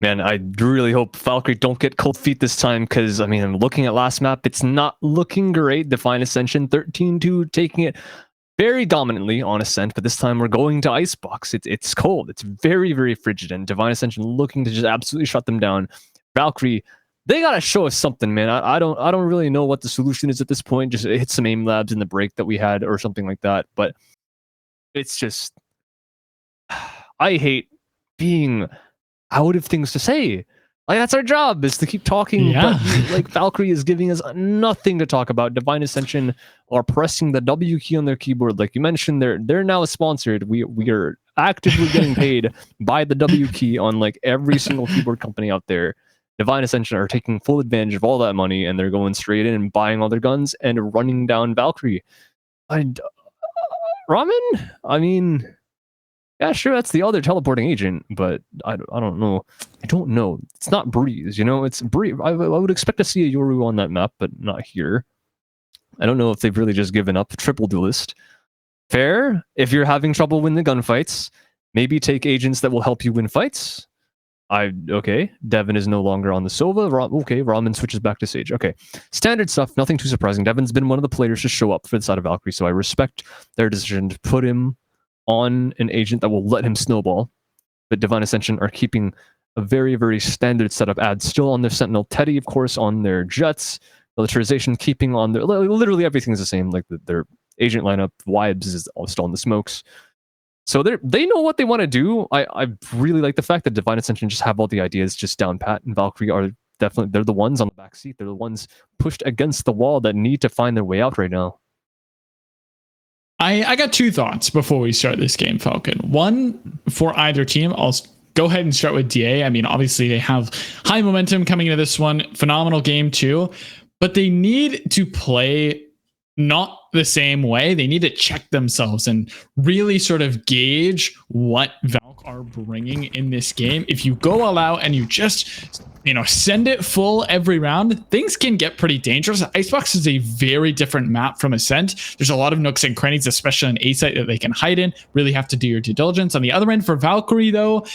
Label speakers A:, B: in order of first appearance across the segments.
A: Man, I really hope Valkyrie don't get cold feet this time, because, I mean, I'm looking at last map. It's not looking great. Divine Ascension 13-2, taking it very dominantly on Ascent, but this time we're going to Icebox. It's cold. It's very, very frigid, and Divine Ascension looking to just absolutely shut them down. Valkyrie, they gotta show us something, man. I don't really know what the solution is at this point. Just hit some aim labs in the break that we had or something like that. But it's just, I hate being out of things to say. Like, that's our job, is to keep talking.
B: Yeah.
A: But like, Valkyrie is giving us nothing to talk about. Divine Ascension are pressing the W key on their keyboard, like you mentioned. They're now sponsored. We are actively getting paid by the W key on like every single keyboard company out there. Divine Ascension are taking full advantage of all that money, and they're going straight in and buying all their guns and running down Valkyrie. Ramen? I mean, yeah, sure, that's the other teleporting agent, but I don't know. I don't know. It's not Breeze, you know? It's Breeze. I would expect to see a Yoru on that map, but not here. I don't know if they've really just given up. Triple duelist. Fair. If you're having trouble winning the gunfights, maybe take agents that will help you win fights. Okay. Devin is no longer on the Sova. Okay, Ramen switches back to Sage. Okay. Standard stuff, nothing too surprising. Devin's been one of the players to show up for the side of Valkyrie, so I respect their decision to put him on an agent that will let him snowball. But Divine Ascension are keeping a very, very standard setup ad still on their Sentinel. Teddy, of course, on their Jets. Militarization keeping on their... Literally everything is the same. Like their agent lineup, Vibes is still on the smokes. So they know what they want to do. I really like the fact that Divine Ascension just have all the ideas just down pat, and Valkyrie are definitely... They're the ones on the back seat. They're the ones pushed against the wall that need to find their way out right now.
B: I got two thoughts before we start this game, Falcon. One, for either team, I'll go ahead and start with DA. I mean, obviously they have high momentum coming into this one. Phenomenal game too. But they need to play not the same way. They need to check themselves and really sort of gauge what Valk are bringing in this game. If you go all out and you just, send it full every round, things can get pretty dangerous. Icebox is a very different map from Ascent. There's a lot of nooks and crannies, especially on A site, that they can hide in. Really have to do your due diligence. On the other end, for Valkyrie, though,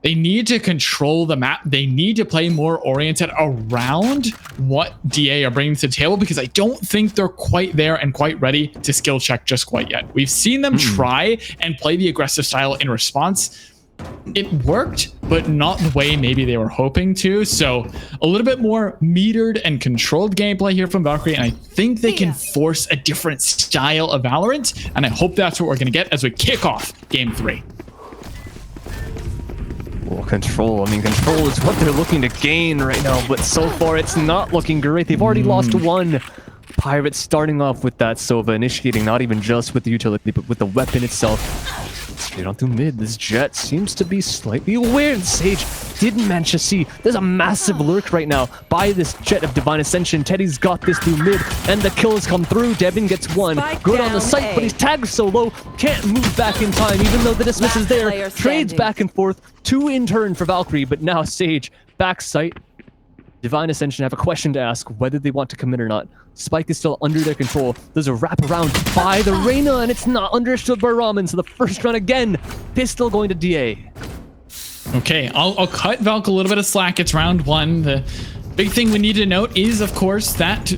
B: they need to control the map. They need to play more oriented around what DA are bringing to the table, because I don't think they're quite there and quite ready to skill check just quite yet. We've seen them try and play the aggressive style in response. It worked, but not the way maybe they were hoping to. So a little bit more metered and controlled gameplay here from Valkyrie, and I think they can force a different style of Valorant, and I hope that's what we're going to get as we kick off Game 3.
A: Well, control. I mean, control is what they're looking to gain right now, but so far it's not looking great. They've already lost one. Pirates starting off with that Sova, initiating not even just with the utility, but with the weapon itself. Straight on through mid. This Jet seems to be slightly aware. Sage didn't manage to see. There's a massive lurk right now by this Jet of Divine Ascension. Teddy's got this through mid, and the kills come through. Devin gets one. Good on the site, but he's tagged so low. Can't move back in time, even though the dismiss is there. Trades back and forth. Two in turn for Valkyrie, but now Sage back site. Divine Ascension have a question to ask, whether they want to commit or not. Spike is still under their control. There's a wraparound by the Reyna, and it's not understood by Ramen. So the first round again, pistol going to DA.
B: Okay, I'll cut Valk a little bit of slack. It's round one. The big thing we need to note is, of course, that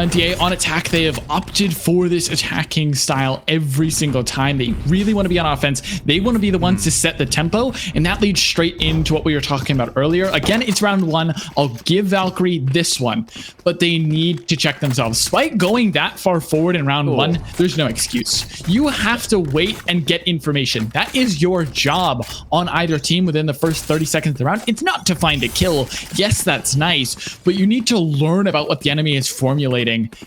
B: DA on attack, they have opted for this attacking style every single time. They really want to be on offense. They want to be the ones to set the tempo, and that leads straight into what we were talking about earlier. Again, it's round one. I'll give Valkyrie this one, but they need to check themselves. Despite going that far forward in round one, there's no excuse. You have to wait and get information. That is your job on either team within the first 30 seconds of the round. It's not to find a kill. Yes, that's nice, but you need to learn about what the enemy is formulating.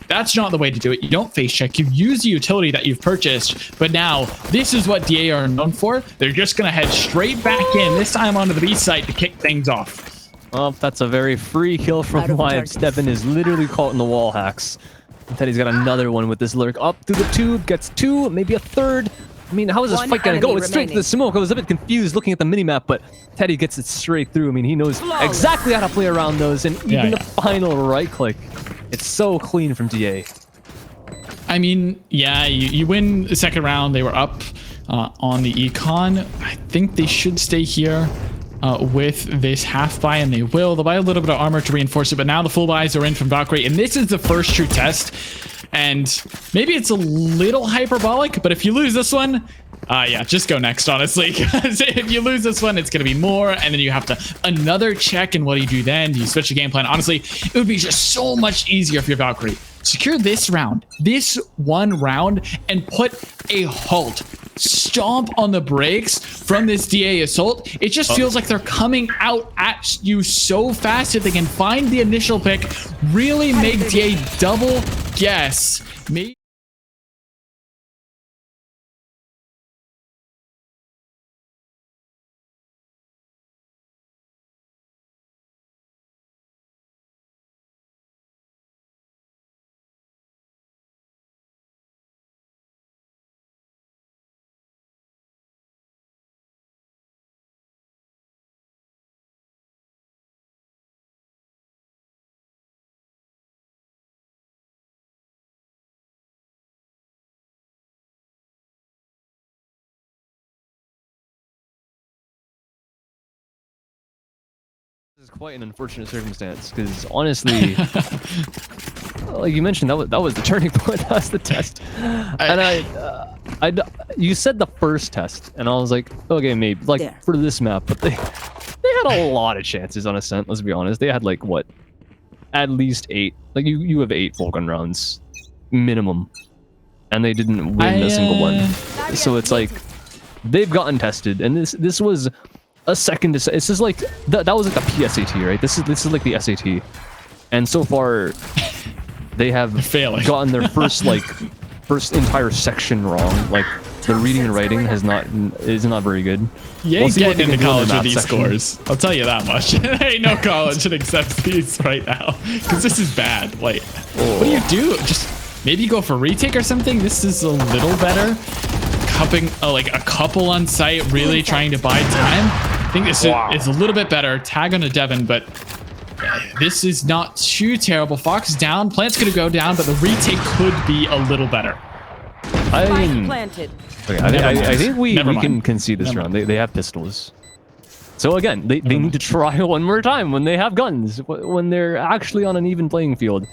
B: That's not the way to do it. You don't face check. You use the utility that you've purchased, but now this is what DA are known for. They're just going to head straight back in, this time onto the B side to kick things off.
A: Well, that's a very free kill from Vibes. Devin is literally caught in the wall hacks. And Teddy's got another one with this lurk up through the tube, gets two, maybe a third. I mean, how is this fight gonna go? It's straight to the smoke. I was a bit confused looking at the minimap, but Teddy gets it straight through. I mean, he knows exactly how to play around those, and even the final right click. It's so clean from DA.
B: I mean, yeah, you win the second round. They were up on the econ. I think they should stay here. with this half buy, and they will. They'll buy a little bit of armor to reinforce it, but now the full buys are in from Valkyrie, and this is the first true test. And maybe it's a little hyperbolic, but if you lose this one, yeah, just go next, honestly. Because if you lose this one, it's going to be more, and then you have to another check, and what do you do then? Do you switch the game plan? Honestly, it would be just so much easier if you're Valkyrie. Secure this round, this one round, and put a halt. Stomp on the brakes from this DA assault. It just feels like they're coming out at you so fast. If they can find the initial pick, really make DA double guess. Maybe
A: This is quite an unfortunate circumstance because honestly, like you mentioned, that was the turning point. That was the test. And you said the first test, and I was like, okay, maybe like for this map, but they had a lot of chances on Ascent. Let's be honest, they had like what, at least 8. Like you have 8 Vulcan rounds minimum, and they didn't win a single one. So it's like they've gotten tested, and this was a second. This is like that was like the PSAT, right? This is like the SAT, and so far they have gotten their first entire section wrong. Like the reading and writing is not very good.
B: You ain't getting into college with these scores. I'll tell you that much. There ain't no college that accepts these right now because this is bad. Like, what do you do? Just maybe go for retake or something. This is a little better. Cupping like a couple on site, really trying to buy time. I think this is a little bit better. Tag on a Devon, but this is not too terrible. Fox down. Plant's going to go down, but the retake could be a little better.
A: Okay, I think we can concede this round. They have pistols. So again, they need to try one more time when they have guns, when they're actually on an even playing field.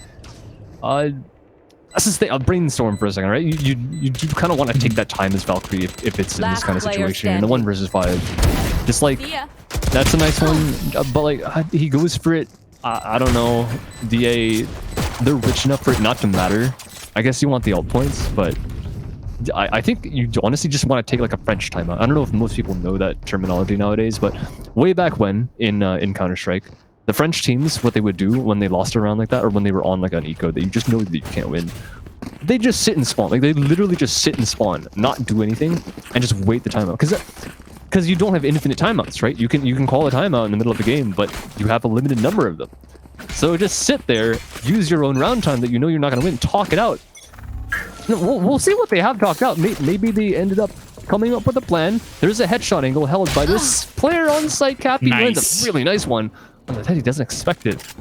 A: That's the thing. I'll brainstorm for a second, right? You kind of want to take that time as Valkyrie if it's in this kind of situation. In the 1 versus 5. Just like, that's a nice one, but like, he goes for it. I don't know. DA, they're rich enough for it not to matter. I guess you want the ult points, but I think you honestly just want to take like a French timeout. I don't know if most people know that terminology nowadays, but way back when in Counter-Strike, the French teams, what they would do when they lost a round like that, or when they were on like an eco that you just know that you can't win, they just sit and spawn. Like they literally just sit and spawn, not do anything, and just wait the timeout. Because you don't have infinite timeouts, right? You can call a timeout in the middle of the game, but you have a limited number of them. So just sit there, use your own round time that you know you're not going to win, talk it out. We'll see what they have talked out. Maybe they ended up coming up with a plan. There's a headshot angle held by this player on site. Cappy lands a really nice one. On the head, he doesn't expect it.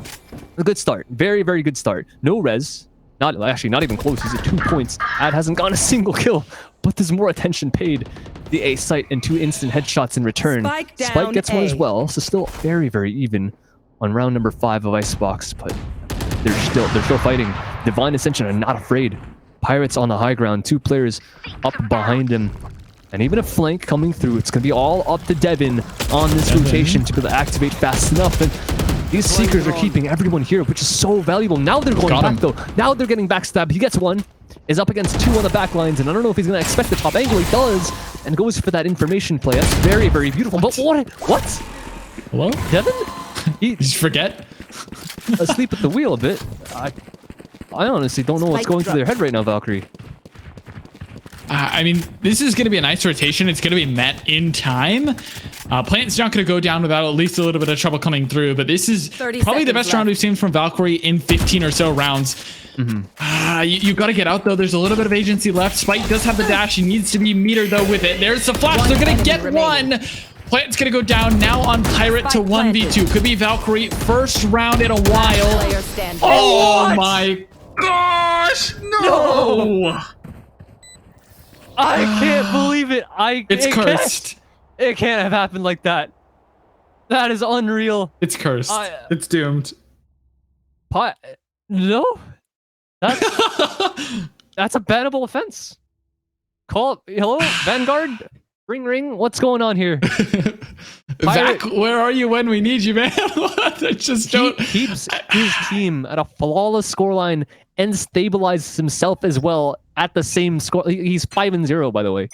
A: A good start. Very, very good start. No res. Not even close. He's at 2 points. Ad hasn't gotten a single kill, but there's more attention paid. The A site and 2 instant headshots in return. Spike gets one as well, so still very, very even on round number 5 of Icebox, but they're still fighting. Divine Ascension are not afraid. Pirates on the high ground. 2 players up behind him. And even a flank coming through. It's going to be all up to Devin on this rotation to be able to activate fast enough. And these Seekers are keeping everyone here, which is so valuable. Now they're going back, though. Now they're getting backstabbed. He gets one. Is up against 2 on the back lines. And I don't know if he's going to expect the top angle. He does. And goes for that information play. That's very, very beautiful. But what?
B: Hello?
A: Devin?
B: Did you forget?
A: Asleep at the wheel a bit. I honestly don't know what's going through their head right now, Valkyrie.
B: I mean, this is going to be a nice rotation. It's going to be met in time. Plant's not going to go down without at least a little bit of trouble coming through, but this is probably the best round we've seen from Valkyrie in 15 or so rounds. You've got to get out, though. There's a little bit of agency left. Spike does have the dash. He needs to be metered, though, with it. There's the flash. They're going to get one. Plant's going to go down now on Pirate to 1v2. Could be Valkyrie. First round in a while. Oh, my gosh. No.
A: I can't believe it.
B: It's cursed.
A: It can't have happened like that. That is unreal.
B: It's cursed. It's doomed.
A: No, that's that's a bannable offense. Hello, Vanguard. Ring ring. What's going on here?
B: Vac, where are you when we need you, man? Just don't.
A: He keeps his team at a flawless scoreline and stabilizes himself as well at the same score. He's 5-0, by the way.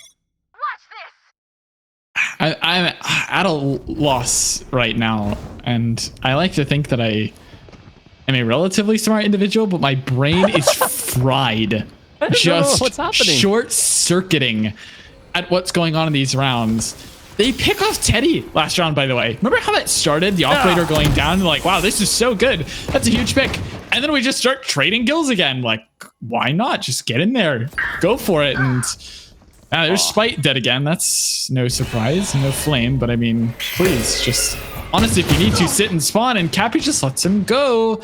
B: I'm at a loss right now, and I like to think that I am a relatively smart individual, but my brain is fried. Just
A: what's happening?
B: Short-circuiting at what's going on in these rounds. They pick off Teddy last round, by the way. Remember how that started? The operator going down, like, wow, this is so good. That's a huge pick. And then we just start trading kills again. Like, why not? Just get in there. Go for it. And there's Spite dead again. That's no surprise. No flame. But I mean, please, just honestly, if you need to, sit and spawn. And Cappy just lets him go.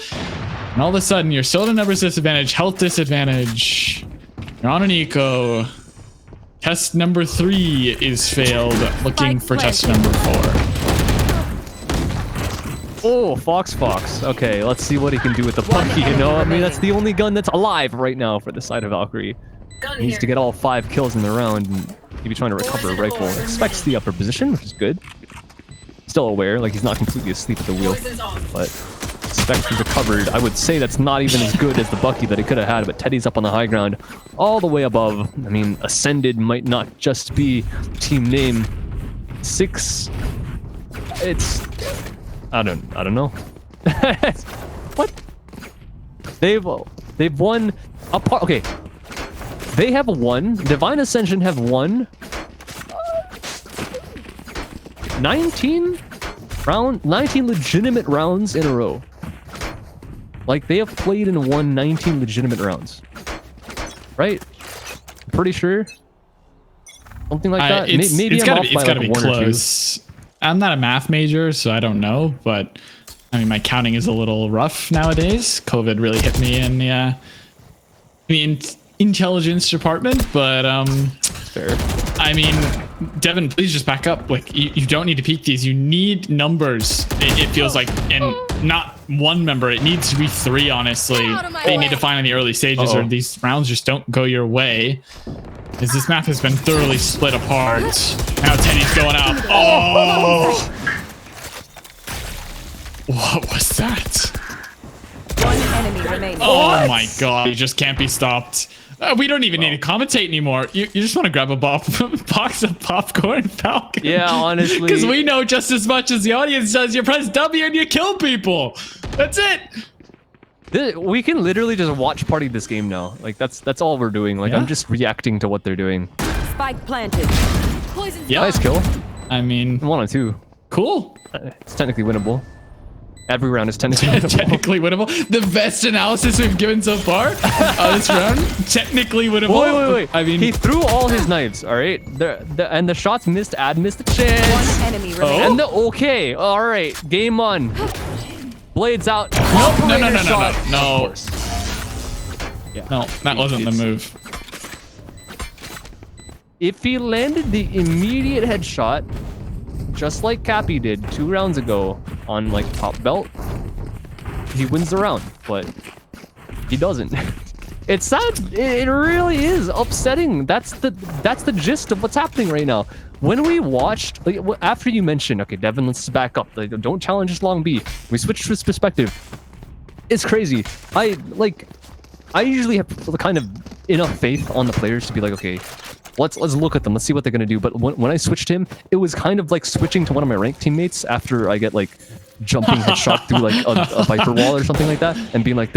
B: And all of a sudden, you're still at a numbers disadvantage, health disadvantage. You're on an eco. Test number 3 is failed. Looking for test number 4.
A: Oh, Fox. Okay, let's see what he can do with the Bucky, you know? I mean, that's the only gun that's alive right now for the side of Valkyrie. He needs to get all 5 kills in the round, and he'd be trying to recover a rifle. Expects the upper position, which is good. Still aware, like he's not completely asleep at the wheel, but expects he's recovered. I would say that's not even as good as the Bucky that he could have had, but Teddy's up on the high ground, all the way above. I mean, Ascended might not just be team name. 6. It's... I don't know. What? They've won a part. Okay, they have won. Divine Ascension have won 19 legitimate rounds in a row. Like, they have played and won 19 legitimate rounds, right? Pretty sure. Something like that. Maybe
B: it's
A: I'm
B: gotta
A: off by
B: gotta
A: like
B: be
A: 1 or 2.
B: close. I'm not a math major, so I don't know, but I mean, my counting is a little rough nowadays. COVID really hit me in the intelligence department, but
A: Fair.
B: I mean, Devin, please just back up. Like, you don't need to peek these. You need numbers. It feels like, and not 1 member. It needs to be 3, honestly. That you need to find in the early stages, or these rounds just don't go your way. As this map has been thoroughly split apart. Now Teddy's going up. Oh! What was that?
C: 1 enemy remaining.
B: Oh my god, he just can't be stopped. We don't even need to commentate anymore. You just want to grab a box of popcorn, Falcon.
A: Yeah, honestly.
B: Because we know just as much as the audience does. You press W and you kill people. That's it.
A: We can literally just watch party this game now. Like, that's all we're doing. Like, I'm just reacting to what they're doing.
C: Spike planted.
B: Yeah.
A: Nice kill.
B: I mean,
A: 1 on 2.
B: Cool.
A: It's technically winnable. Every round is technically winnable.
B: Technically winnable. The best analysis we've given so far this round. Technically winnable.
A: Wait.
B: I mean,
A: he threw all his knives. All right, and the shots missed. Missed the chance.
C: 1 enemy remaining.
A: And okay. All right, game on. Blades out.
B: No.
A: Of course. Yeah.
B: No, that wasn't the move.
A: If he landed the immediate headshot, just like Cappy did 2 rounds ago on like top belt, he wins the round, but he doesn't. It's sad. It really is upsetting. That's the gist of what's happening right now. When we watched, like, after you mentioned, okay, Devin, let's back up. Like, don't challenge this long B. We switched to his perspective. It's crazy. I usually have kind of enough faith on the players to be like, okay, let's look at them. Let's see what they're gonna do. But when I switched him, it was kind of like switching to one of my ranked teammates after I get like jumping headshot through like a Viper wall or something like that, and being like,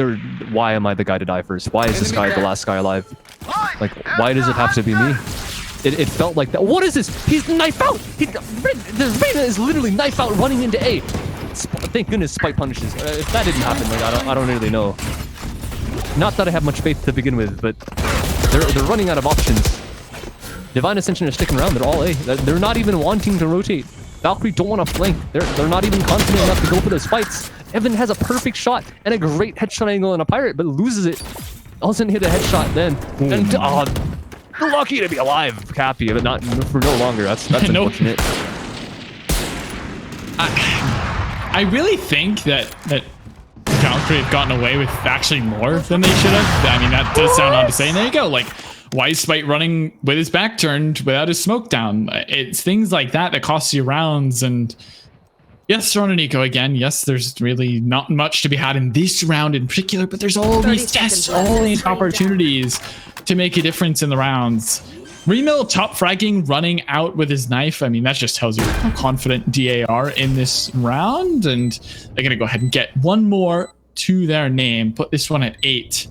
A: why am I the guy to die first? Why is this guy the last guy alive? Like, why does it have to be me? It felt like that. What is this? He's knife out! The Reyna is literally knife out running into A. Thank goodness Spike punishes. If that didn't happen, like, I don't really know. Not that I have much faith to begin with, but they're running out of options. Divine Ascension are sticking around. They're all A. They're not even wanting to rotate. Valkyrie don't want to flank. They're not even confident enough to go for those fights. Evan has a perfect shot and a great headshot angle on a pirate, but loses it. Doesn't hit a headshot then. And lucky to be alive, Cappy, but not for no longer. That's unfortunate.
B: I really think that Valkyrie have gotten away with actually more than they should have. I mean, that does sound odd to say. And there you go. Like, why is Spite running with his back turned without his smoke down? It's things like that that cost you rounds. And yes, throwing an eco again. Yes, there's really not much to be had in this round in particular, but there's all these tests, all these opportunities to make a difference in the rounds. Remil top fragging, running out with his knife. I mean, that just tells you how confident DA are in this round. And they're going to go ahead and get one more to their name. Put this one at 8.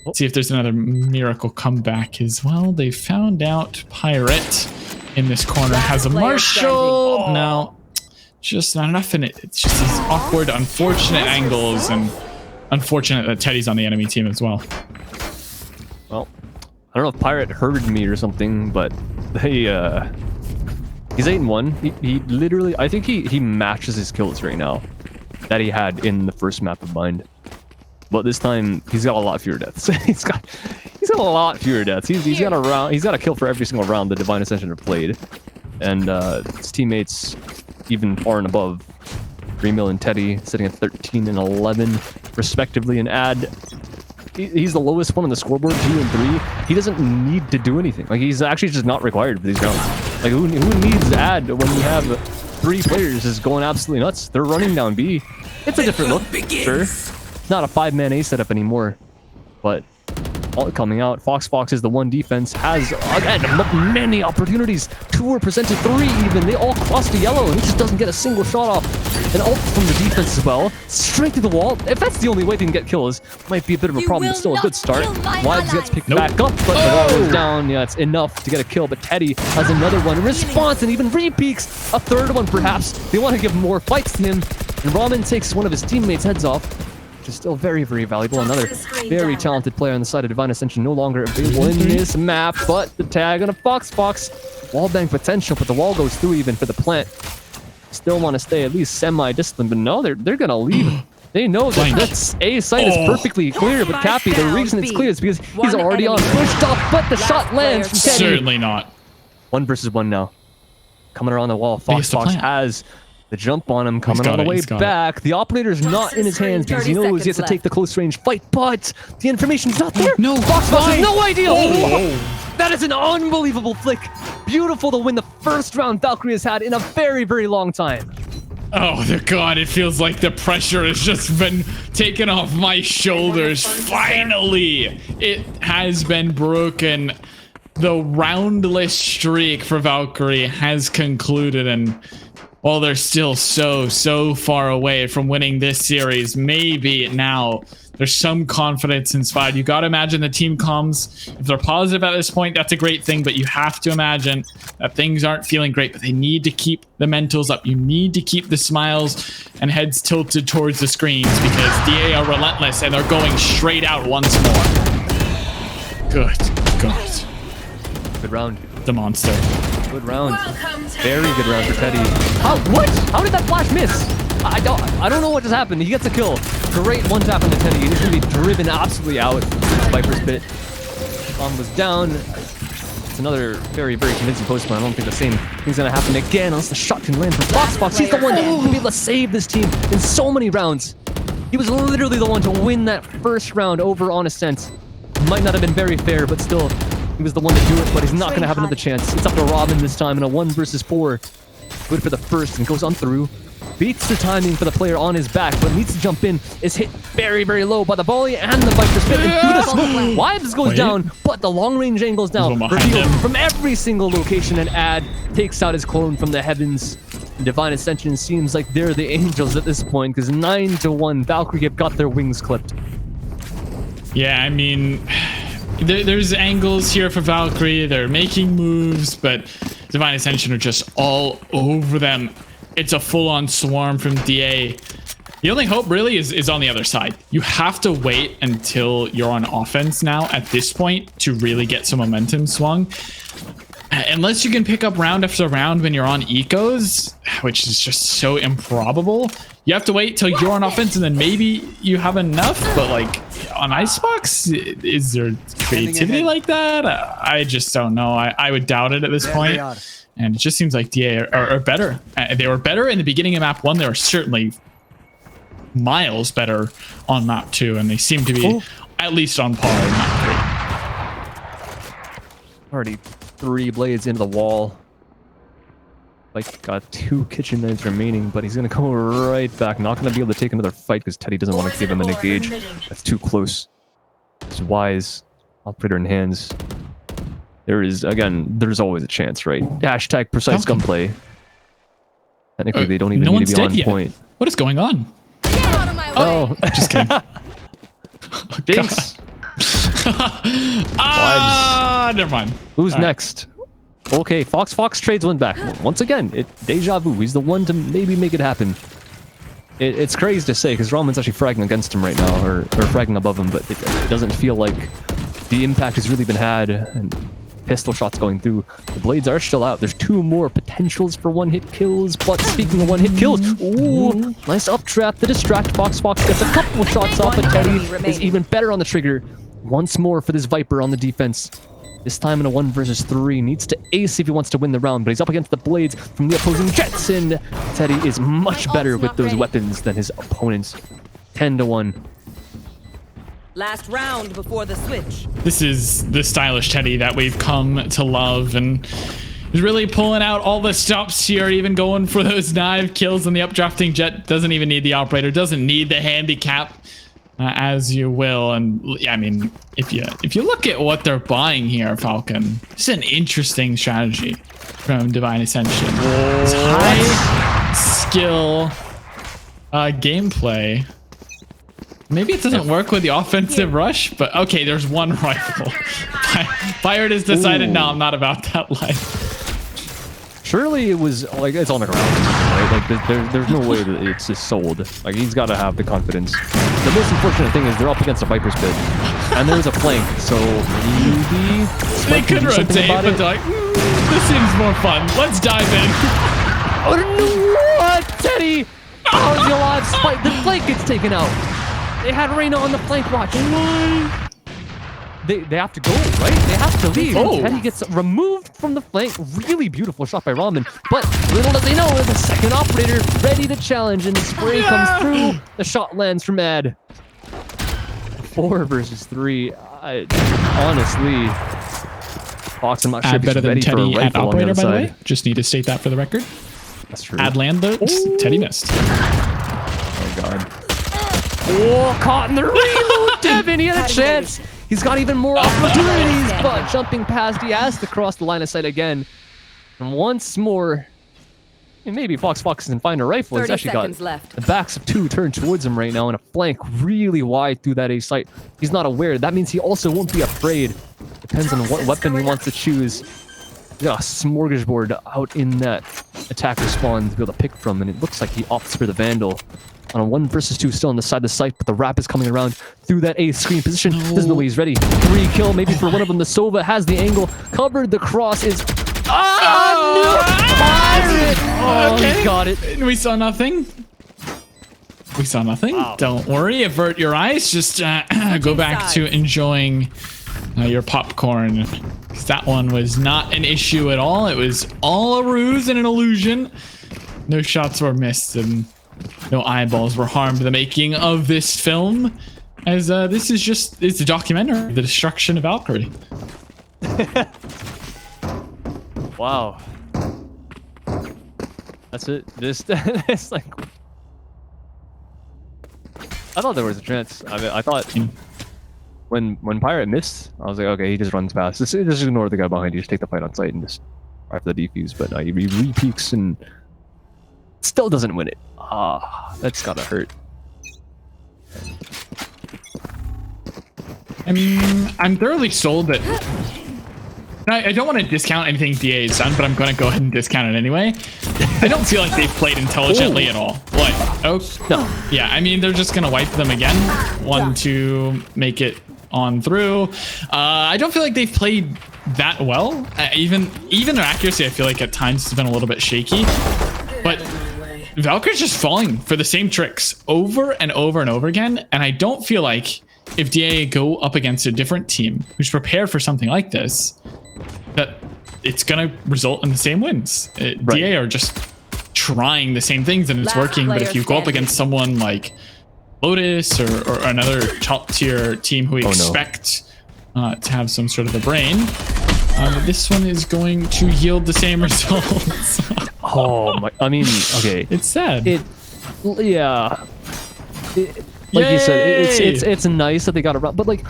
B: Let's see if there's another miracle comeback as well. They found out Pirate in this corner has a Marshall. No, just not enough in it. It's just these awkward, unfortunate angles, and unfortunate that Teddy's on the enemy team as well.
A: Well, I don't know if Pirate heard me or something, but they he's 8-1. He literally, I think he matches his kills right now that he had in the first map of Mind. But this time he's got a lot fewer deaths. he's got a lot fewer deaths. He's got a kill for every single round the Divine Ascension have played, and his teammates even far and above. Remil and Teddy sitting at 13 and 11 respectively, and Ad. He's the lowest one on the scoreboard, 2 and 3. He doesn't need to do anything. Like, he's actually just not required for these rounds. Like, who needs Ad when you have 3 players just going absolutely nuts? They're running down B. It's a different look, sure. It's not a 5-man A setup anymore, but all coming out. Fox is the one defense, has again many opportunities. 2 are presented, 3 even. They all cross the yellow, and he just doesn't get a single shot off. An ult from the defense as well, straight to the wall. If that's the only way they can get kills, might be a bit of a problem, but still a good start. Wives gets picked back up, but the wall goes down. Yeah, it's enough to get a kill, but Teddy has another one. Response and even re-peeks a third one perhaps. They want to give more fights to him, and Ramen takes one of his teammates' heads off. Which is still very, very valuable. Another very talented player on the side of Divine Ascension, no longer available in this map, but the tag on a Fox. Wallbang potential, but the wall goes through even for the plant. Still want to stay at least semi-disciplined, but no, they're going to leave. They know that this A site is perfectly clear, but Cappy, the reason it's clear is because he's already on pushed off, but the shot lands from Teddy.
B: Certainly not.
A: 1 versus 1 now. Coming around the wall, Fox has the jump on him, coming all the way back. The operator's not in his hands because he knows he has to take the close range fight, but the information's not there.
B: No,
A: Fox has no idea. That is an unbelievable flick. Beautiful to win the first round Valkyrie has had in a very, very long time.
B: Oh, God, it feels like the pressure has just been taken off my shoulders. Finally, it has been broken. The roundless streak for Valkyrie has concluded, and while they're still so far away from winning this series, maybe now there's some confidence inspired. You got to imagine the team comms, if they're positive at this point, that's a great thing, but you have to imagine that things aren't feeling great, but they need to keep the mentals up. You need to keep the smiles and heads tilted towards the screens, because DA are relentless and they're going straight out once more. Good God.
A: Good round.
B: The monster.
A: Good round. Very good round for Teddy. What? How did that flash miss? I don't know what just happened. He gets a kill. Great one tap on the Teddy. He's gonna be driven absolutely out. Viper's bit. Bomb was down. It's another very, very convincing post plan. I don't think the same thing's gonna happen again unless the shot can land from Fox. He's the one that can be able to save this team in so many rounds. He was literally the one to win that first round over on Ascent. Might not have been very fair, but still, he was the one to do it, but he's not going to have another chance. It's up to Robin this time in a 1 versus 4. Good for the first and goes on through. Beats the timing for the player on his back, but needs to jump in. Is hit very, very low by the volley and the Viper spit and through the smoke. Wives goes down, but the long range angles down. Revealed from every single location, and Ad takes out his clone from the heavens. Divine Ascension seems like they're the angels at this point, because 9-1, Valkyrie have got their wings clipped.
B: Yeah, I mean, there's angles here for Valkyrie. They're making moves, but Divine Ascension are just all over them. It's a full-on swarm from DA. The only hope really is on the other side. You have to wait until you're on offense now at this point to really get some momentum swung. Unless you can pick up round after round when you're on ecos, which is just so improbable. You have to wait till you're on offense and then maybe you have enough, but like on Icebox, is there creativity like that? I just don't know. I would doubt it at this point. And it just seems like DA are better. They were better in the beginning of map 1. They were certainly miles better on map 2, and they seem to be at least on par in map 3.
A: Already 3 blades into the wall. Like, got 2 kitchen knives remaining, but he's gonna go right back. Not gonna be able to take another fight because Teddy doesn't want to give him an engage. That's too close. It's wise. Operator in hands. There is, again, there's always a chance, right? Hashtag precise gunplay. Technically, they don't even need to be on point.
B: What is going on?
A: Oh,
B: just kidding.
A: Jinx.
B: Never mind.
A: Who's next? Okay, Fox trades one back. Once again, deja vu. He's the one to maybe make it happen. It's crazy to say because Raman's actually fragging against him right now, or fragging above him, but it doesn't feel like the impact has really been had, and pistol shots going through. The blades are still out. There's 2 more potentials for one-hit kills, but speaking of one-hit kills, ooh, nice up trap to distract Fox. Gets a couple shots off, but Teddy is even better on the trigger. Once more for this Viper on the defense. This time in a 1 versus 3. Needs to ace if he wants to win the round, but he's up against the blades from the opposing Jets, and Teddy is much better with those weapons than his opponents. 10-1.
C: Last round before the switch.
B: This is the stylish Teddy that we've come to love, and he's really pulling out all the stops here, even going for those knife kills, and the updrafting Jet doesn't even need the operator, doesn't need the handicap, as you will. And yeah, I mean, if you look at what they're buying here, Falcon, it's an interesting strategy from Divine Ascension. It's high skill gameplay. Maybe it doesn't work with the offensive rush, but okay, there's 1 rifle. Fired has decided, no, I'm not about that life.
A: Surely it was, like, it's on the ground, right? Like, there's no way that it's just sold. Like, he's got to have the confidence. The most unfortunate thing is they're up against a Viper's pit, and there's a flank, so maybe
B: they could rotate, but they're like, this seems more fun. Let's dive in.
A: Oh, no, what? Teddy! Oh, the odds fight. The flank gets taken out. They had Reyna on the flank watch. They have to go, right? They have to leave.
B: Oh.
A: Teddy gets removed from the flank. Really beautiful shot by Raman. But little does they know, the second operator ready to challenge, and the spray comes through. The shot lands from Ad. 4 versus 3. Honestly, Fox, I'm not sure if he's ready for a rifle on the other side. By the way.
B: Just need to state that for the record.
A: That's true.
B: Ad land though. Teddy missed.
A: Oh god. Oh, caught in the reload, Devin. He had a chance. He's got even more opportunities, but jumping past, he has to cross the line of sight again. And once more, and maybe Fox can find a rifle. He's actually got the backs of 2 turned towards him right now, and a flank really wide through that A site. He's not aware. That means he also won't be afraid. Depends on what weapon he wants to choose. He's got a smorgasbord out in that attacker spawn to be able to pick from, and it looks like he opts for the Vandal. On a 1 versus 2 still on the side of the site, but the wrap is coming around through that A screen position. Doesn't know way he's ready. 3 kill maybe for one of them. The Sova has the angle covered. The cross is Pirate! Oh,
B: okay.
A: He got it.
B: We saw nothing. Wow. Don't worry, avert your eyes. Just go back to enjoying your popcorn. That one was not an issue at all. It was all a ruse and an illusion. No shots were missed, and no eyeballs were harmed. The making of this film, as this is just, it's a documentary, the destruction of Valkyrie.
A: Wow. That's it. It's like, I thought there was a chance. I mean, I thought when Pirate missed, I was like, okay, he just runs past. Just ignore the guy behind you. Just take the fight on sight and just try for the defuse. But he re-peeks and still doesn't win it. That's gotta hurt.
B: I mean, I'm thoroughly sold that. I don't want to discount anything DA has done, but I'm going to go ahead and discount it anyway. I don't feel like they've played intelligently at all. Like, oh no, yeah. I mean, they're just going to wipe them again. 1 to make it on through. I don't feel like they've played that well. Even their accuracy, I feel like at times has been a little bit shaky. But Valkyrie's just falling for the same tricks over and over and over again. And I don't feel like if DA go up against a different team who's prepared for something like this, that it's gonna result in the same wins. DA are just trying the same things and it's working, but if you go up against someone like Lotus or another top tier team who we expect to have some sort of a brain, this one is going to yield the same results.
A: Oh my, I mean, okay.
B: It's sad.
A: Like you said, it's nice that they got around, but like,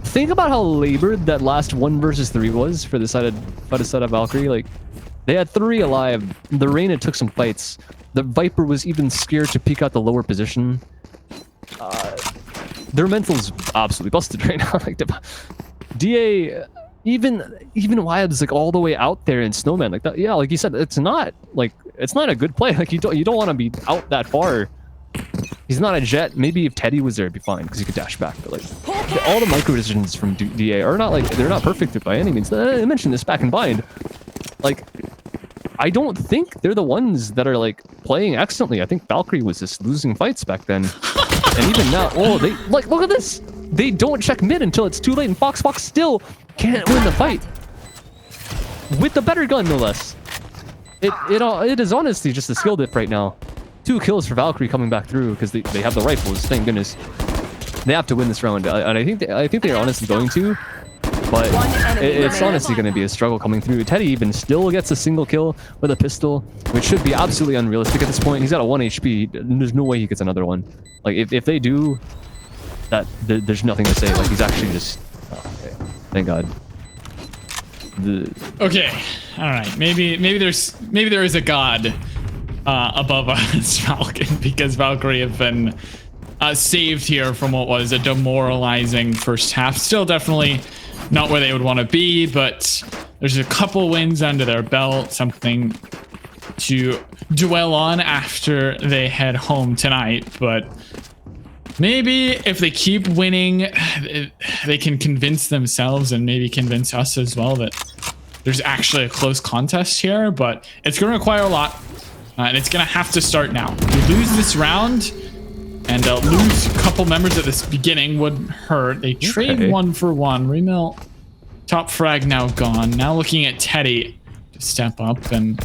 A: think about how labored that last 1 versus 3 was for the side of Valkyrie. Like, they had 3 alive. The Reyna took some fights. The Viper was even scared to peek out the lower position. Their mental's absolutely busted right now. Like, DA, even Wab's like all the way out there in Snowman like that. Yeah, like you said, it's not a good play. Like, you don't want to be out that far. He's not a jet. Maybe if Teddy was there, it'd be fine because he could dash back. But like, all the micro decisions from DA are not like, they're not perfect by any means. I mentioned this back in Bind. Like, I don't think they're the ones that are like playing excellently. I think Valkyrie was just losing fights back then. And even now, they like, look at this. They don't check mid until it's too late, and Fox still can't win the fight with the better gun, no less. It is honestly just a skill diff right now. 2 kills for Valkyrie coming back through because they have the rifles. Thank goodness. They have to win this round, and I think they're honestly going to. But it's honestly going to be a struggle coming through. Teddy even still gets a single kill with a pistol, which should be absolutely unrealistic at this point. He's got a 1 HP. There's no way he gets another one. Like, if they do that, there's nothing to say. Like, he's actually just... okay. Thank God.
B: Okay. All right. Maybe there is a god above us, Falcon, because Valkyrie have been saved here from what was a demoralizing first half. Still definitely not where they would want to be, but there's a couple wins under their belt, something to dwell on after they head home tonight. But maybe if they keep winning, they can convince themselves and maybe convince us as well that there's actually a close contest here, but it's going to require a lot. And it's going to have to start now. If we lose this round and lose a couple members at this beginning would hurt. They trade 1 for 1. Remill, top frag now gone. Now looking at Teddy to step up and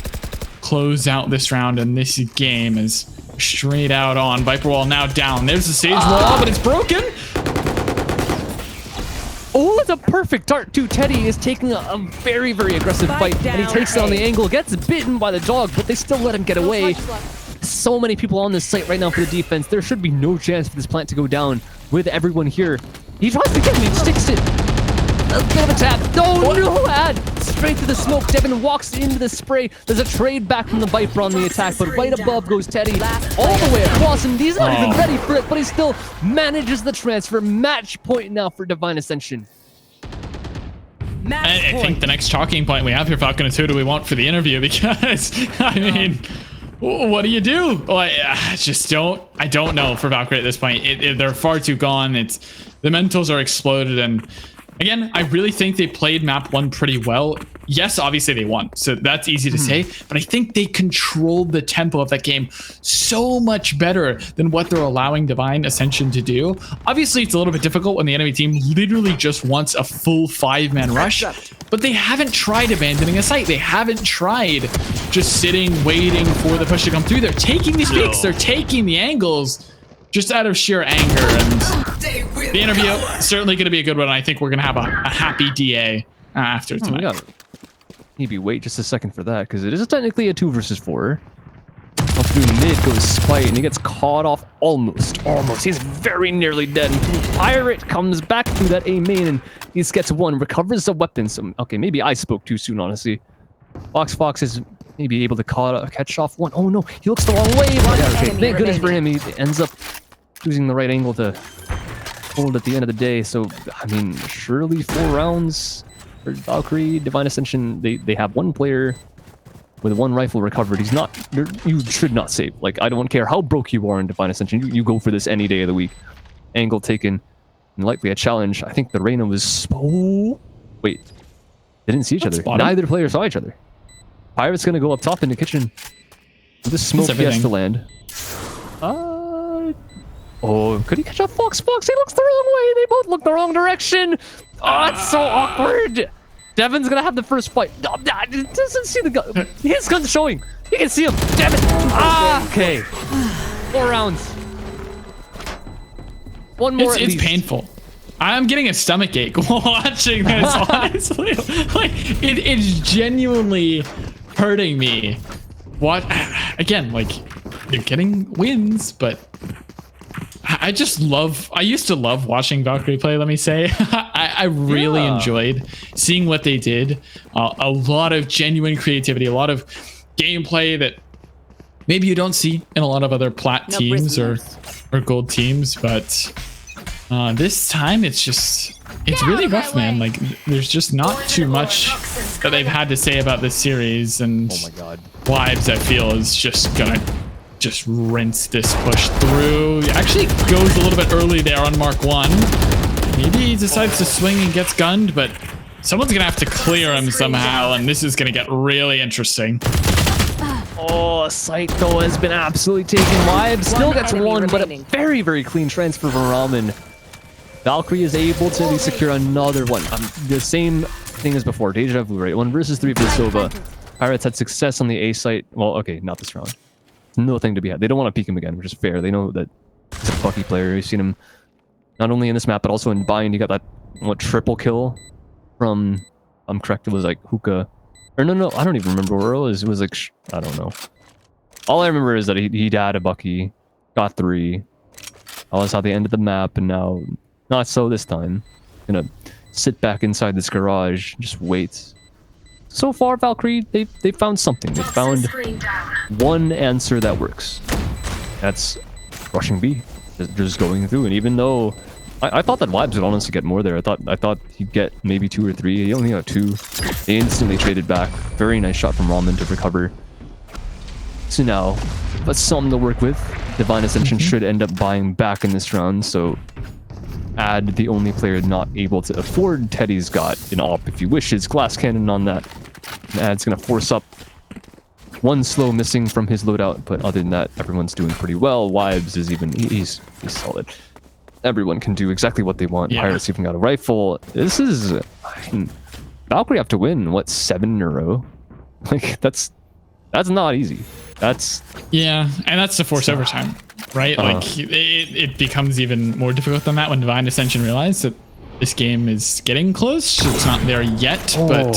B: close out this round. And this game is straight out on. Viper wall now down. There's the stage wall, but it's broken.
A: Oh, it's a perfect dart too. Teddy is taking a very, very aggressive fight, and he takes down the angle, gets bitten by the dog, but they still let him get away. So many people on this site right now for the defense. There should be no chance for this plant to go down with everyone here. He tries to get me, sticks it. A bit of a tap. No ad. Straight to the smoke. Devin walks into the spray. There's a trade back from the Viper on the attack, but right above goes Teddy all the way across, and he's not even ready for it, but he still manages the transfer. Match point now for Divine Ascension.
B: I think the next talking point we have here, Falcon, is who do we want for the interview? Because, I mean, what do you do? Well, I don't know for Valkyrie at this point. They're far too gone. The mentals are exploded, and again, I really think they played map 1 pretty well. Yes, obviously they won, so that's easy to say, but I think they controlled the tempo of that game so much better than what they're allowing Divine Ascension to do. Obviously, it's a little bit difficult when the enemy team literally just wants a full 5-man rush, but they haven't tried abandoning a site. They haven't tried just sitting, waiting for the push to come through. They're taking these peaks, they're taking the angles just out of sheer anger, and the interview certainly going to be a good one. I think we're going to have a happy DA after tonight.
A: Maybe wait just a second for that, because it is technically a 2 versus 4. Up through mid goes Spite, and he gets caught off almost. He's very nearly dead. And Pirate comes back through that A main, and he gets 1, recovers the weapon. So, okay, maybe I spoke too soon, honestly. Fox is maybe able to catch off 1. Oh no, he looks the wrong way. Okay, thank goodness for him. He ends up choosing the right angle to hold at the end of the day. So, I mean, surely 4 rounds. For Valkyrie, Divine Ascension, they have 1 player with 1 rifle recovered. He's not, you should not save. Like, I don't care how broke you are in Divine Ascension. You go for this any day of the week. Angle taken, and likely a challenge. I think the Reyna was, wait, they didn't see each other. Neither player saw each other. Pirate's gonna go up top in the kitchen. The smoke he has to land. Oh, could he catch up Fox? He looks the wrong way. They both look the wrong direction. Oh, it's so awkward. Devin's gonna have the first fight. No, it doesn't see the gun. His gun's showing. You can see him. Damn it. Ah, okay. 4 rounds. One more.
B: It's painful. I'm getting a stomach ache watching this. Honestly, like it's genuinely hurting me. What? Again, like you're getting wins, but I used to love watching Valkyrie play, let me say. I really enjoyed seeing what they did. A lot of genuine creativity, a lot of gameplay that maybe you don't see in a lot of other plat teams or gold teams, but this time it's really rough, man. Like there's just not too much that they've had to say about this series, and
A: oh my god,
B: Vibes I feel is just gonna rinse this push through. He actually goes a little bit early there on Mark 1. Maybe he decides to swing and gets gunned, but someone's gonna have to clear him somehow, and this is gonna get really interesting.
A: Oh, Sight though has been absolutely taken. Vibes still gets one, but a very, very clean transfer from Ramen. Valkyrie is able to at least secure another one. The same thing as before, deja vu, right? 1 versus 3 for Sova. Pirates had success on the A site. Well, okay, not this round. Nothing to be had. They don't want to peek him again, which is fair. They know that he's a Bucky player. You've seen him not only in this map, but also in Bind. You got that triple kill from, I'm correct, it was like Hookah. Or no, I don't even remember where it was. It was like, I don't know. All I remember is that he had a Bucky, got 3. I was at the end of the map, and now, not so this time. Gonna sit back inside this garage, just wait. So far, Valkyrie, they found something. They found one answer that works. That's rushing B, just going through. And even though I thought that Vibes would honestly get more there, I thought he'd get maybe 2 or 3. He only got 2. They instantly traded back. Very nice shot from Ramen to recover. So now, that's something to work with. Divine Ascension should end up buying back in this round. So, Ad, the only player not able to afford Teddy's got an op if he wishes. Glass Cannon on that. And Ad's gonna force up 1 slow missing from his loadout, but other than that, everyone's doing pretty well. Vibes is even, he's solid. Everyone can do exactly what they want. Yeah. Pirates even got a rifle. This is, Valkyrie have to win, what, 7 in a row? Like, that's not easy.
B: Yeah, and that's to force overtime, right? Like it becomes even more difficult than that when Divine Ascension realized that this game is getting close. It's not there yet, but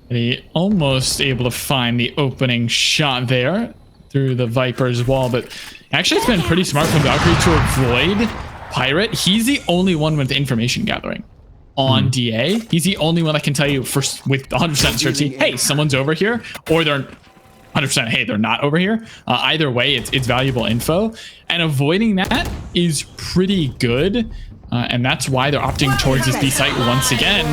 B: he almost able to find the opening shot there through the Viper's wall. But actually, it's been pretty smart from Valkyrie to avoid Pirate. He's the only one with information gathering on DA. He's the only one that can tell you first with 100% certainty, hey, someone's over here, or they're 100%, hey, they're not over here. Either way, it's valuable info, and avoiding that is pretty good, and that's why they're opting towards this B site once again.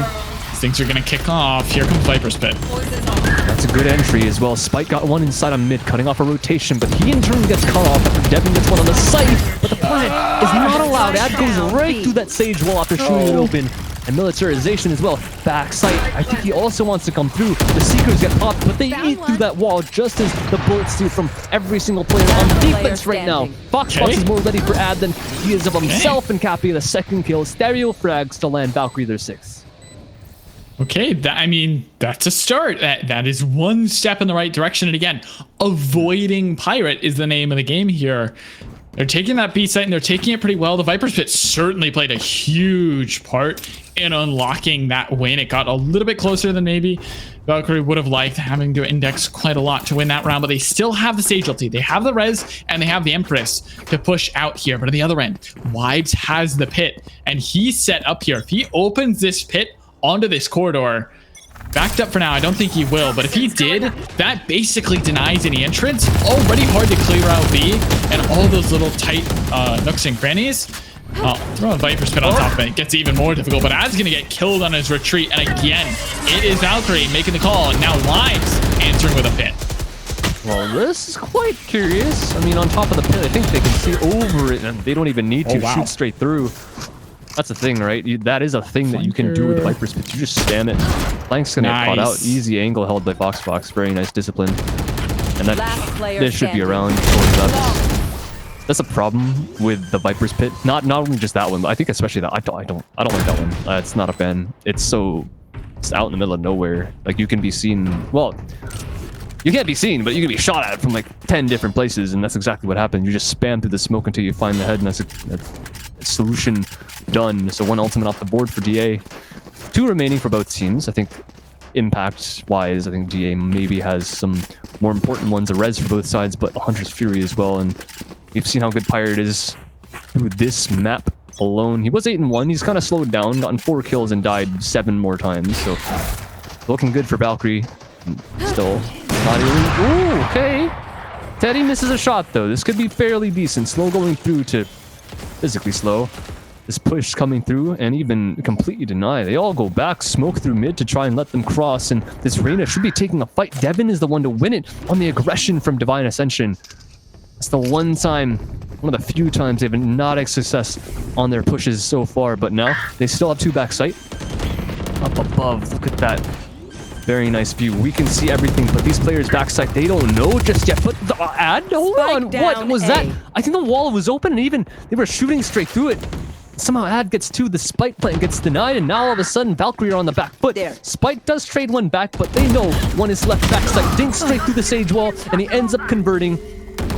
B: Things are gonna kick off. Here comes Viper's Pit.
A: That's a good entry as well. Spike got one inside on mid, cutting off a rotation, but he in turn gets cut off after Devin gets one on the site, but the plant is not allowed. Ad goes right through that Sage wall after shooting it open. And militarization as well. Back sight. I think he also wants to come through. The Seekers get popped, but they eat through that wall just as the bullets do from every single player on defense right now. Fox is more ready for Ad than he is of himself, and Cappy the 2nd kill. Stereo frags to land Valkyrie their 6th.
B: Okay, that's a start. That is one step in the right direction. And again, avoiding Pirate is the name of the game here. They're taking that B site and they're taking it pretty well. The Viper's Pit certainly played a huge part in unlocking that win. It got a little bit closer than maybe Valkyrie would have liked, having to index quite a lot to win that round, but they still have the Sage ulti. They have the res and they have the Empress to push out here. But at the other end, Vibes has the pit and he's set up here. If he opens this pit onto this corridor, backed up for now, I don't think he will, but if he did, that basically denies any entrance. Already hard to clear out B and all those little tight nooks and crannies. Throw a Viper's Pit on top of it. It gets even more difficult, but Ad's gonna get killed on his retreat. And again, it is Valkyrie making the call, and now Limes answering with a pit.
A: Well, this is quite curious. I mean, on top of the pit, I think they can see over it, and they don't even need to shoot straight through. That's the thing, right? That is a thing that you can do with the Viper's Pit. You just spam it. Flank's gonna get caught out. Easy angle held by Fox. Very nice discipline. And this should be around. That's a problem with the Viper's Pit. Not only just that one, but I think especially that. I don't like that one. It's not a fan. It's so It's out in the middle of nowhere. Like, you can be seen, well, you can't be seen, but you can be shot at from like 10 different places, and that's exactly what happened. You just spam through the smoke until you find the head, and that's a solution done. So 1 ultimate off the board for DA. 2 remaining for both teams. I think impact-wise, I think DA maybe has some more important ones, a res for both sides, but Hunter's Fury as well, and we've seen how good Pirate is through this map alone. He was 8-1. He's kind of slowed down, gotten 4 kills, and died 7 more times, so looking good for Valkyrie. Still not even... Ooh, okay. Teddy misses a shot, though. This could be fairly decent. Slow going through to physically slow. This push coming through and even completely deny. They all go back, smoke through mid to try and let them cross, and this Reyna should be taking a fight. Devin is the one to win it on the aggression from Divine Ascension. It's the one time, one of the few times they've not had success on their pushes so far, but now they still have 2 backside. Up above, look at that. Very nice view. We can see everything, but these players backside, they don't know just yet. But the ad, hold on, what was that? I think the wall was open, and even they were shooting straight through it. Somehow ad gets 2, the spike plant gets denied, and now all of a sudden Valkyrie are on the back foot. Spike does trade 1 back, but they know 1 is left backside. Dinks straight through the sage wall, and he ends up converting.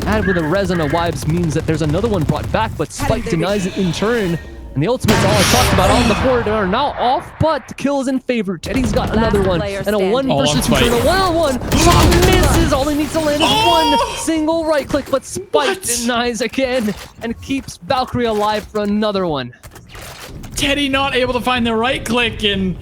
A: Ad with a res and a wibes means that there's another one brought back, but Spike denies it in turn. And the ultimates, all I talked about on the board, are now off, but the kill is in favor. Teddy's got another one, and a 1 versus 2 turn, a 1-on-1. Shot misses, all he needs to land is 1 single right click, but Spike denies again and keeps Valkyrie alive for another one.
B: Teddy not able to find the right click, and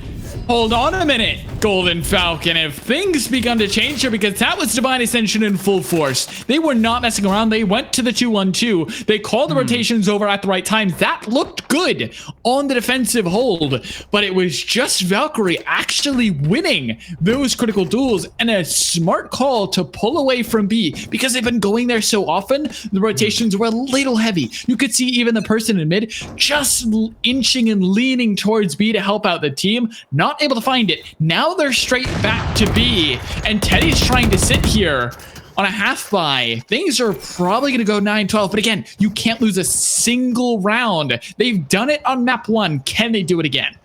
B: hold on a minute, Golden Falcon, if things begun to change here, because that was Divine Ascension in full force. They were not messing around. They went to the 2-1-2. They called the rotations over at the right times. That looked good on the defensive hold, but it was just Valkyrie actually winning those critical duels, and a smart call to pull away from B, because they've been going there so often. The rotations were a little heavy. You could see even the person in mid just inching and leaning towards B to help out the team, not able to find it. Now they're straight back to B, and Teddy's trying to sit here on a half buy. Things are probably going to go 9-12, but again, you can't lose a single round. They've done it on map 1. Can they do it again?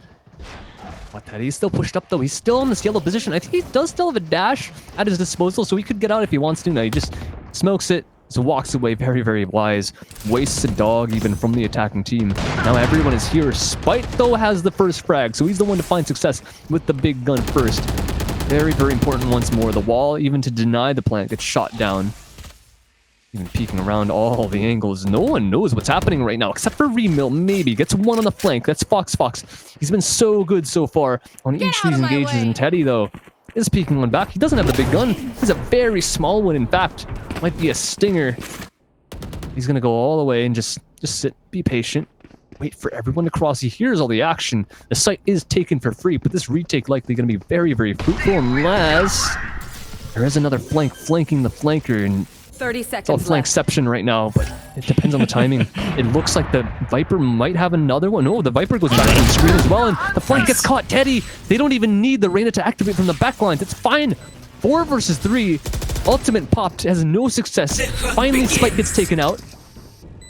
A: But Teddy's still pushed up, though. He's still in this yellow position. I think he does still have a dash at his disposal, so he could get out if he wants to. Now he just smokes it, so walks away. Very, very wise. Wastes a dog even from the attacking team. Now everyone is here. Spite, though, has the first frag, so he's the one to find success with the big gun first. Very, very important once more. The wall, even to deny the plant, gets shot down. Even peeking around all the angles. No one knows what's happening right now, except for Remill, maybe. Gets 1 on the flank. That's Fox. He's been so good so far on each of these engages, and Teddy, though, is peeking one back. He doesn't have the big gun. He's a very small one, in fact. Might be a stinger. He's gonna go all the way and just sit, be patient, wait for everyone to cross. He hears all the action. The site is taken for free, but this retake likely gonna be very, very fruitful unless there is another flanking the flanker, and
C: 30 seconds
A: it's all flankception right now, but it depends on the timing. It looks like the Viper might have another one. Oh, the Viper goes back to the screen as well, and the flank gets caught. Teddy, they don't even need the Reyna to activate from the backlines. It's fine. 4 versus 3. Ultimate popped, has no success. Finally, Spike gets taken out.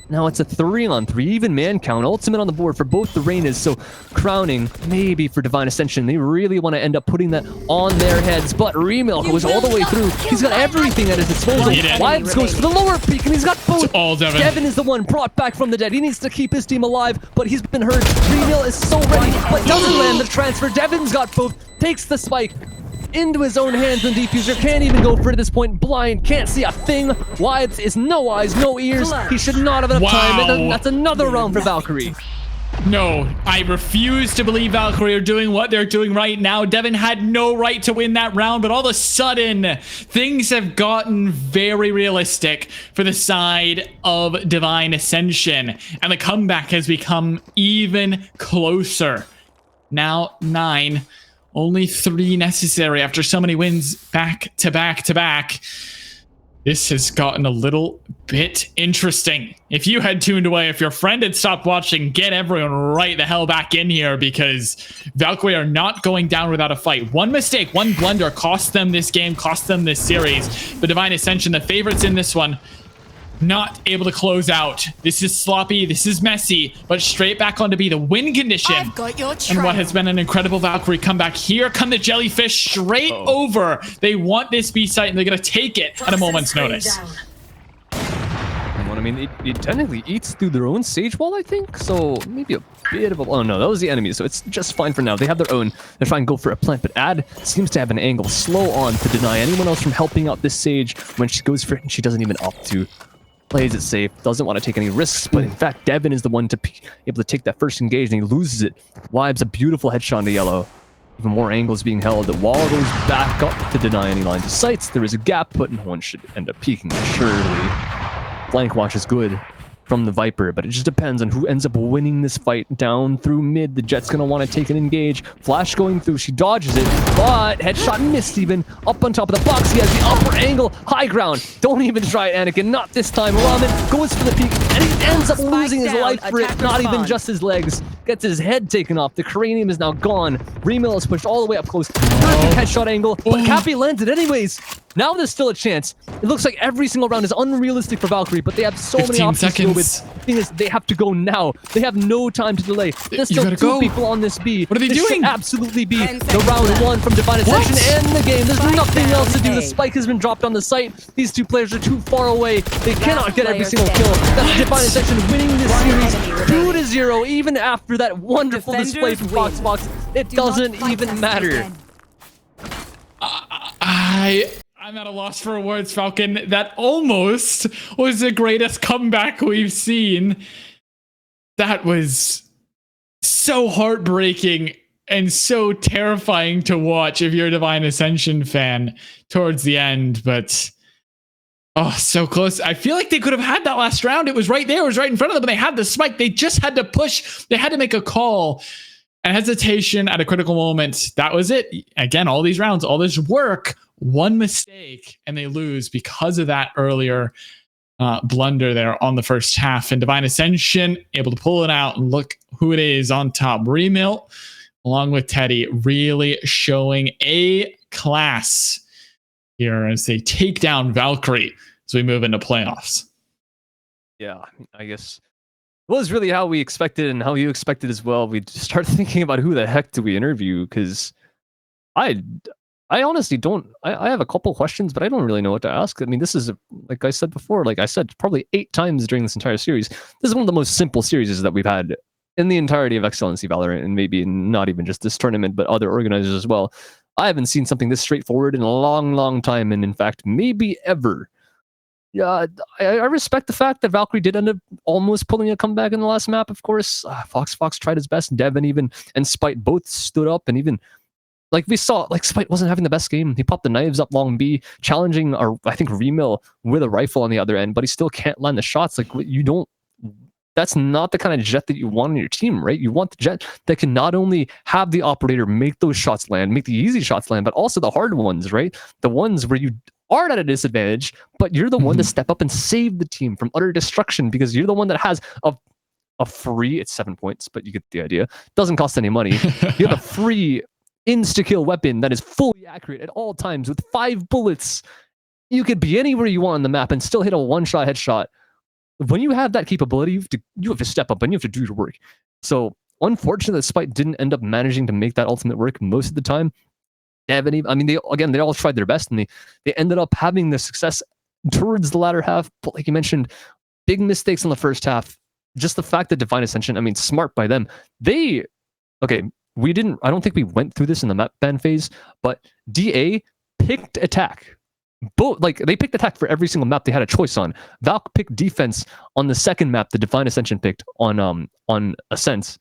A: Now it's a 3-on-3, even man count. Ultimate on the board for both the Reynas, so crowning maybe for Divine Ascension. They really want to end up putting that on their heads, but Remil goes all the way through. He's got everything at his disposal. Wives goes for the lower peak, and he's got both.
B: All Devin.
A: Devin is the one brought back from the dead. He needs to keep his team alive, but he's been hurt. Remil is so ready, but doesn't land the transfer. Devin's got both, takes the spike into his own hands, and Diffuser can't even go for it at this point. Blind, can't see a thing. Wides is no eyes, no ears. He should not have enough time, and that's another round for Valkyrie.
B: No, I refuse to believe Valkyrie are doing what they're doing right now. Devin had no right to win that round, but all of a sudden, things have gotten very realistic for the side of Divine Ascension, and the comeback has become even closer. Now 9. Only 3 necessary after so many wins back to back to back. This has gotten a little bit interesting. If you had tuned away, if your friend had stopped watching, get everyone right the hell back in here, because Valkyrie are not going down without a fight. One mistake, one blunder cost them this game, cost them this series. But Divine Ascension, the favorites in this one, not able to close out. This is sloppy, this is messy, but straight back onto B, the win condition.
D: I've got your trail.
B: And what has been an incredible Valkyrie comeback. Here come the jellyfish straight over. They want this B site and they're gonna take it at a moment's notice.
A: I mean, it technically eats through their own Sage Wall, I think, so maybe a bit of a... Oh, no, that was the enemy, so it's just fine for now. They have their own. They're trying to go for a plant, but Ad seems to have an angle slow on to deny anyone else from helping out this Sage. When she goes for it, and she doesn't even opt to. Plays it safe, doesn't want to take any risks, but in fact, Devin is the one to be able to take that first engage, and he loses it. Vibes a beautiful headshot on the yellow. Even more angles being held. The wall goes back up to deny any lines of sights. There is a gap, but no one should end up peeking, surely. Flank watch is good from the Viper, but it just depends on who ends up winning this fight. Down through mid, the Jet's gonna want to take an engage. Flash going through, she dodges it, but headshot missed even. Up on top of the box, he has the upper angle, high ground. Don't even try it, Anakin, not this time. Ramen goes for the peek, and he ends up losing his life for it, not even just his legs. Gets his head taken off, the cranium is now gone. Remil is pushed all the way up close. Perfect headshot angle, but Cappy lands it anyways. Now there's still a chance. It looks like every single round is unrealistic for Valkyrie, but they have so many options to go with. The thing is, they have to go now. They have no time to delay. There's still two people on this B.
B: What are they doing?
A: Should absolutely be the round one from Divine Ascension and the game. There's nothing else to do. The spike has been dropped on the site. These two players are too far away. They cannot get every single kill. That's Divine Ascension winning this series 2-0, even after that wonderful display from Foxbox. It doesn't even matter.
B: I'm at a loss for words, Falcon. That almost was the greatest comeback we've seen. That was so heartbreaking and so terrifying to watch if you're a Divine Ascension fan towards the end, but oh, so close. I feel like they could have had that last round. It was right there. It was right in front of them. They had the spike. They just had to push. They had to make a call. And hesitation at a critical moment. That was it. Again, all these rounds, all this work, one mistake, and they lose because of that earlier blunder there on the first half. And Divine Ascension able to pull it out, and look who it is on top. Remil, along with Teddy, really showing a class here as they take down Valkyrie as we move into playoffs.
A: Yeah, I guess it was really how we expected and how you expected as well. We start thinking about who the heck do we interview, because I honestly don't. I have a couple questions, but I don't really know what to ask. I mean, this is, like I said before, like I said probably 8 times during this entire series, this is one of the most simple series that we've had in the entirety of Excellency Valorant, and maybe not even just this tournament, but other organizers as well. I haven't seen something this straightforward in a long time, and in fact, maybe ever. Yeah, I respect the fact that Valkyrie did end up almost pulling a comeback in the last map, of course. Fox tried his best. Devin even and Spite both stood up, and even like we saw, like Spite wasn't having the best game. He popped the knives up long B, challenging I think Remil with a rifle on the other end, but he still can't land the shots. Like you don't. That's not the kind of Jet that you want on your team, right? You want the Jet that can not only have the operator make those shots land, make the easy shots land, but also the hard ones, right? The ones where you are at a disadvantage, but you're the one to step up and save the team from utter destruction, because you're the one that has a free, it's 7 points, but you get the idea. Doesn't cost any money. You have a free insta-kill weapon that is fully accurate at all times with 5 bullets. You could be anywhere you want on the map and still hit a one-shot headshot. When you have that capability, you have to step up and you have to do your work. So unfortunately, Spite didn't end up managing to make that ultimate work most of the time. I mean, they all tried their best, and they ended up having the success towards the latter half. But like you mentioned, big mistakes in the first half. Just the fact that Divine Ascension, I mean, smart by them. I don't think we went through this in the map ban phase, but DA picked attack. Both, like, they picked attack for every single map they had a choice on. Valk picked defense on the second map the Divine Ascension picked on Ascent.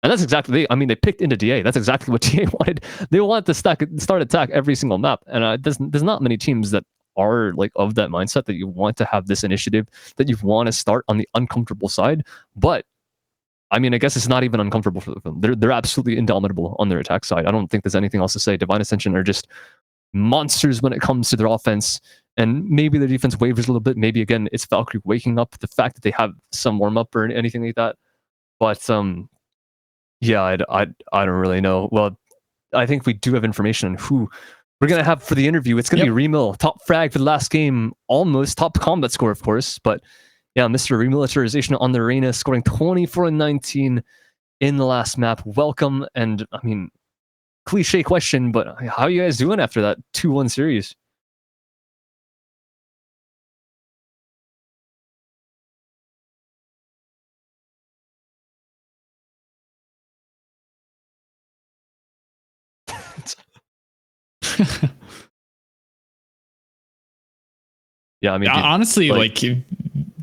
A: And that's exactly, they picked into DA. That's exactly what DA wanted. They wanted to start attack every single map. And there's not many teams that are like of that mindset, that you want to have this initiative, that you want to start on the uncomfortable side. But I mean, I guess it's not even uncomfortable for them. They're absolutely indomitable on their attack side. I don't think there's anything else to say. Divine Ascension are just monsters when it comes to their offense. And maybe their defense wavers a little bit. Maybe, again, it's Valkyrie waking up, the fact that they have some warm-up or anything like that. But yeah, I don't really know. Well, I think we do have information on who we're gonna have for the interview. It's gonna be Remil, top frag for the last game, almost top combat score, of course. But yeah, Mr. Remilitarization on the arena, scoring 24 and 19 in the last map. Welcome, and I mean, cliche question, but how are you guys doing after that 2-1 series? Yeah, I mean,
B: honestly, like